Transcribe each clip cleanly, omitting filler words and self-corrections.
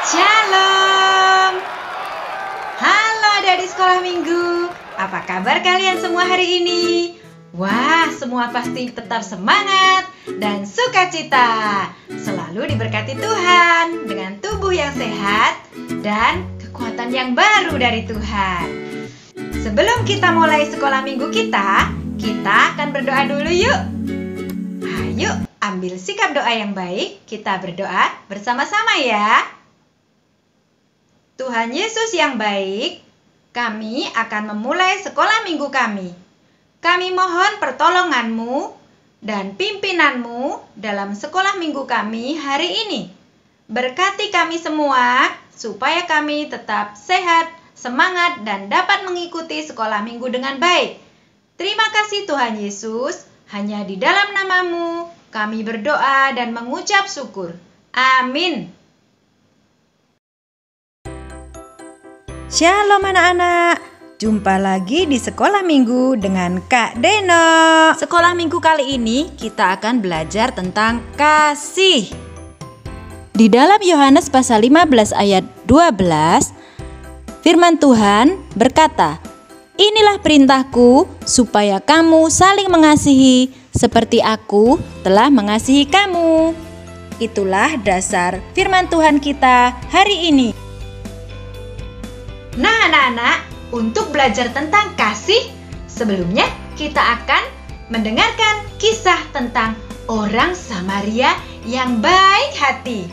Shalom. Halo adik-adik sekolah minggu. Apa kabar kalian semua hari ini? Wah, semua pasti tetap semangat dan sukacita. Selalu diberkati Tuhan dengan tubuh yang sehat dan kekuatan yang baru dari Tuhan. Sebelum kita mulai sekolah minggu kita akan berdoa dulu yuk. Ayo, ambil sikap doa yang baik. Kita berdoa bersama-sama ya. Tuhan Yesus yang baik, kami akan memulai sekolah minggu kami. Kami mohon pertolongan-Mu dan pimpinan-Mu dalam sekolah minggu kami hari ini. Berkati kami semua supaya kami tetap sehat, semangat, dan dapat mengikuti sekolah minggu dengan baik. Terima kasih Tuhan Yesus, hanya di dalam nama-Mu kami berdoa dan mengucap syukur. Amin. Shalom anak-anak, jumpa lagi di sekolah minggu dengan Kak Deno. Sekolah minggu kali ini kita akan belajar tentang kasih. Di dalam Yohanes pasal 15 ayat 12, firman Tuhan berkata, "Inilah perintahku supaya kamu saling mengasihi seperti aku telah mengasihi kamu." Itulah dasar firman Tuhan kita hari ini. Nah anak-anak, untuk belajar tentang kasih, sebelumnya kita akan mendengarkan kisah tentang orang Samaria yang baik hati.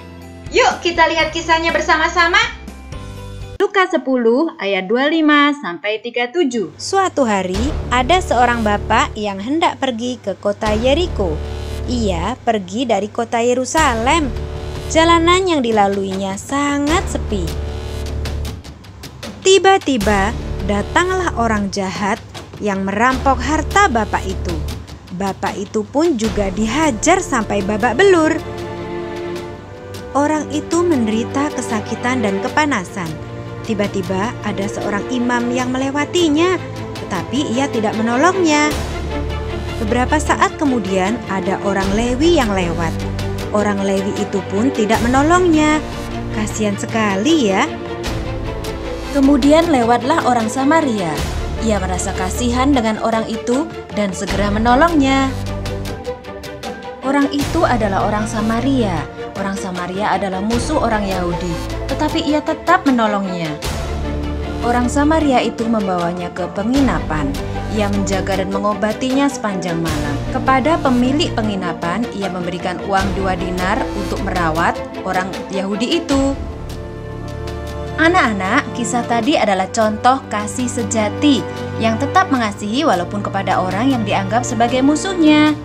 Yuk kita lihat kisahnya bersama-sama. Lukas 10 ayat 25 sampai 37. Suatu hari ada seorang bapak yang hendak pergi ke kota Yeriko. Ia pergi dari kota Yerusalem. Jalanan yang dilaluinya sangat sepi. Tiba-tiba datanglah orang jahat yang merampok harta bapak itu. Bapak itu pun juga dihajar sampai babak belur. Orang itu menderita kesakitan dan kepanasan. Tiba-tiba ada seorang imam yang melewatinya, tetapi ia tidak menolongnya. Beberapa saat kemudian ada orang Lewi yang lewat. Orang Lewi itu pun tidak menolongnya. Kasihan sekali ya. Kemudian lewatlah orang Samaria. Ia merasa kasihan dengan orang itu dan segera menolongnya. Orang itu adalah orang Samaria. Orang Samaria adalah musuh orang Yahudi, tetapi ia tetap menolongnya. Orang Samaria itu membawanya ke penginapan. Ia menjaga dan mengobatinya sepanjang malam. Kepada pemilik penginapan, ia memberikan uang 2 dinar untuk merawat orang Yahudi itu. Anak-anak, kisah tadi adalah contoh kasih sejati yang tetap mengasihi walaupun kepada orang yang dianggap sebagai musuhnya.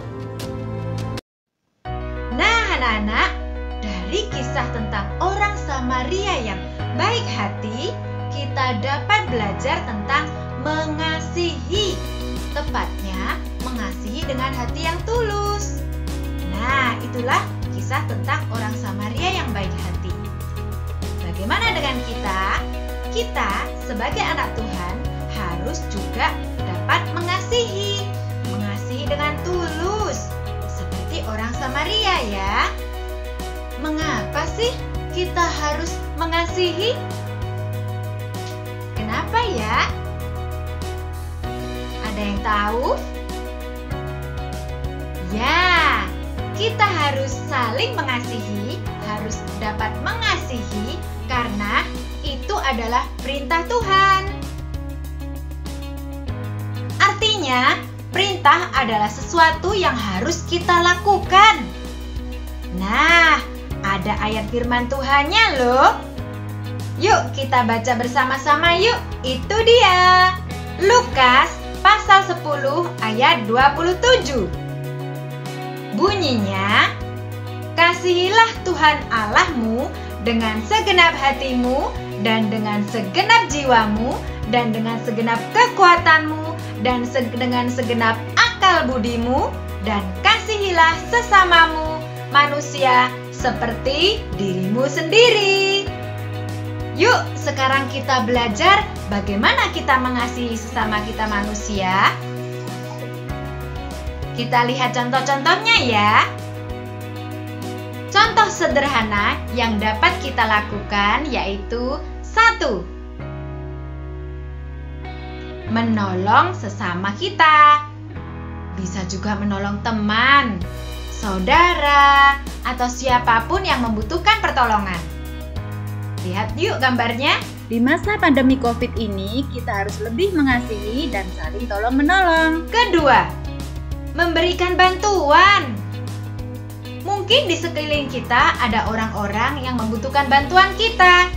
Nah anak-anak, dari kisah tentang orang Samaria yang baik hati, kita dapat belajar tentang mengasihi. Tepatnya, mengasihi dengan hati yang tulus. Nah, itulah kisah tentang orang Samaria yang baik hati. Bagaimana dengan kita? Kita sebagai anak Tuhan harus juga dapat mengasihi. Mengasihi dengan tulus. Seperti orang Samaria ya. Mengapa sih kita harus mengasihi? Kenapa ya? Ada yang tahu? Ya, kita harus saling mengasihi, harus dapat mengasihi karena itu adalah perintah Tuhan. Artinya, perintah adalah sesuatu yang harus kita lakukan. Nah, ada ayat firman Tuhannya loh. Yuk kita baca bersama-sama yuk. Itu dia. Lukas pasal 10 ayat 27. Bunyinya, "Kasihilah Tuhan Allahmu dengan segenap hatimu dan dengan segenap jiwamu dan dengan segenap kekuatanmu dan dengan segenap akal budimu dan kasihilah sesamamu manusia seperti dirimu sendiri." Yuk, sekarang kita belajar bagaimana kita mengasihi sesama kita manusia. Kita lihat contoh-contohnya ya. Contoh sederhana yang dapat kita lakukan yaitu 1. Menolong sesama kita. Bisa juga menolong teman, saudara, atau siapapun yang membutuhkan pertolongan. Lihat yuk gambarnya. Di masa pandemi COVID ini, kita harus lebih mengasihi dan saling tolong-menolong. Kedua, memberikan bantuan. Mungkin di sekeliling kita ada orang-orang yang membutuhkan bantuan kita.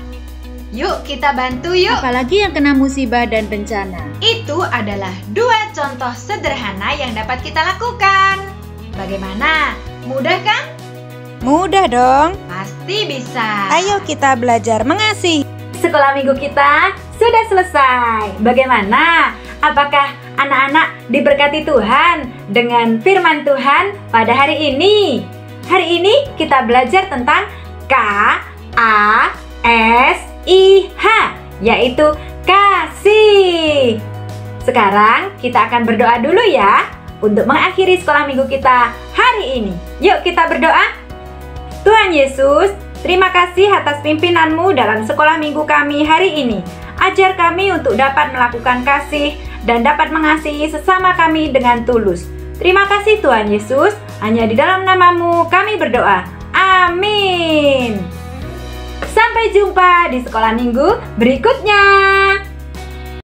Yuk kita bantu yuk. Apalagi yang kena musibah dan bencana. Itu adalah 2 contoh sederhana yang dapat kita lakukan. Bagaimana? Mudah kan? Mudah dong. Pasti bisa. Ayo kita belajar mengasihi. Sekolah minggu kita sudah selesai. Bagaimana? Apakah anak-anak diberkati Tuhan dengan firman Tuhan pada hari ini? Hari ini kita belajar tentang K-A-S-I-H, yaitu kasih. Sekarang kita akan berdoa dulu ya untuk mengakhiri sekolah minggu kita hari ini. Yuk kita berdoa. Tuhan Yesus, terima kasih atas pimpinan-Mu dalam sekolah minggu kami hari ini. Ajar kami untuk dapat melakukan kasih dan dapat mengasihi sesama kami dengan tulus. Terima kasih Tuhan Yesus, hanya di dalam nama-Mu kami berdoa. Amin. Sampai jumpa di sekolah minggu berikutnya.